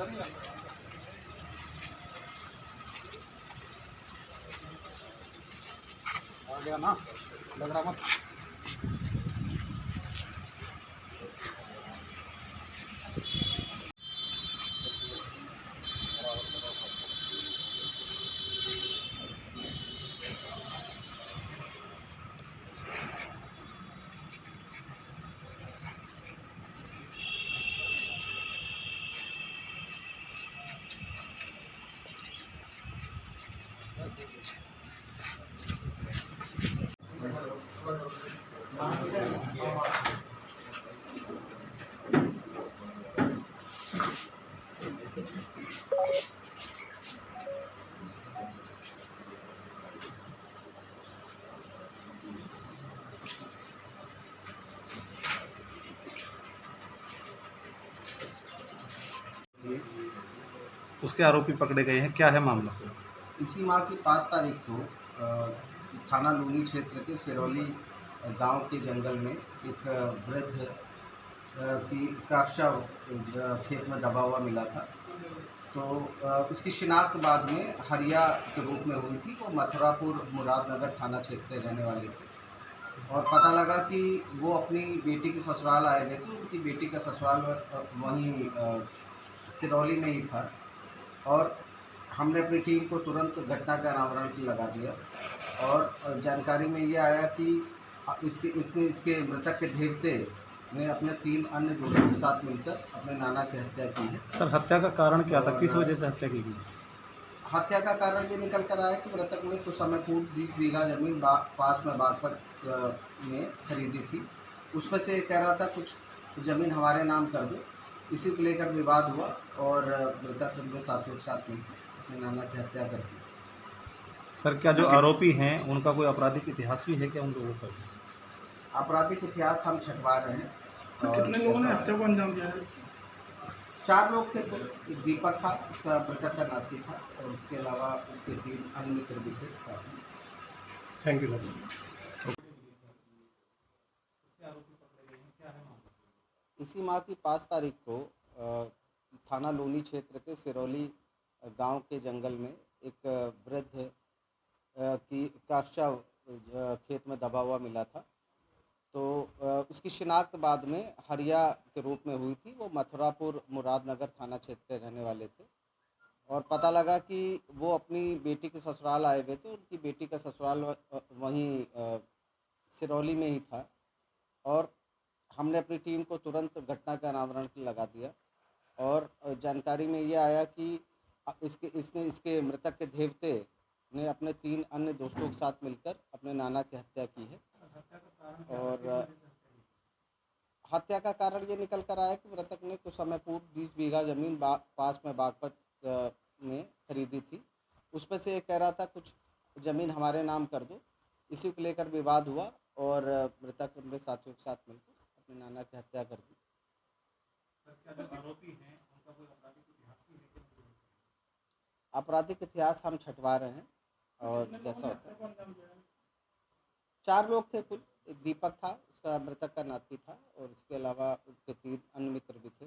आ गया ना, लग रहा मत। उसके आरोपी पकड़े गए हैं, क्या है मामला? इसी माह की 5 तारीख को थाना लूनी क्षेत्र के सिरौली गांव के जंगल में एक वृद्ध का शव खेत में दबा हुआ मिला था। तो उसकी शिनाख्त बाद में हरिया के रूप में हुई थी। वो मथुरापुर मुरादनगर थाना क्षेत्र के रहने वाले थे और पता लगा कि वो अपनी बेटी के ससुराल आए हुए थे। उनकी बेटी का ससुराल वहीं सिरौली में ही था और हमने अपनी टीम को तुरंत घटना का अनावरण लगा दिया और जानकारी में ये आया कि इसके मृतक के देवते ने अपने 3 अन्य दोस्तों के साथ मिलकर अपने नाना की हत्या की है। सर, हत्या का कारण क्या था? किस वजह से हत्या की गई? हत्या का कारण ये निकल कर आया कि मृतक ने कुछ समय पूर्व 20 बीघा जमीन पास में बागपत में खरीदी थी। उसमें से कह रहा था कुछ ज़मीन हमारे नाम कर दो। इसी को लेकर विवाद हुआ और मृतक उनके साथियों के साथ मिलकर अपने नाना की हत्या कर दी। सर, क्या जो आरोपी हैं उनका कोई आपराधिक इतिहास भी है क्या उन लोगों का? आपराधिक इतिहास हम छंटवा रहे हैं। सर, कितने लोगों ने हत्या को अंजाम दिया है? 4 लोग थे कुल। एक दीपक था, उसका मृतक का नाती था और उसके अलावा उनके 3 अन्य मित्र भी थे साथ में। Thank you sir. इसी माह की 5 तारीख को थाना लूनी क्षेत्र के सिरौली गांव के जंगल में एक वृद्ध का शव खेत में दबा हुआ मिला था। तो उसकी शिनाख्त बाद में हरिया के रूप में हुई थी। वो मथुरापुर मुरादनगर थाना क्षेत्र के रहने वाले थे और पता लगा कि वो अपनी बेटी के ससुराल आए हुए थे। उनकी बेटी का ससुराल वहीं सिरौली में ही था और हमने अपनी टीम को तुरंत घटना का अनावरण लगा दिया और जानकारी में ये आया कि इसके मृतक के देवते ने अपने 3 अन्य दोस्तों के साथ मिलकर अपने नाना की हत्या की है। और हत्या का कारण ये निकल कर आया कि मृतक ने कुछ समय पूर्व 20 बीघा जमीन पास में बागपत में खरीदी थी। उसमें से कह रहा था कुछ ज़मीन हमारे नाम कर दो। इसी को लेकर विवाद हुआ और मृतक अपने साथियों के साथ मिलकर अपने नाना की हत्या कर दी। आपराधिक इतिहास हम छंटवा रहे हैं और जैसा होता है। 4 लोग थे कुल। एक दीपक था, उसका मृतक का नाती था और इसके अलावा उनके 3 अन्य मित्र भी थे।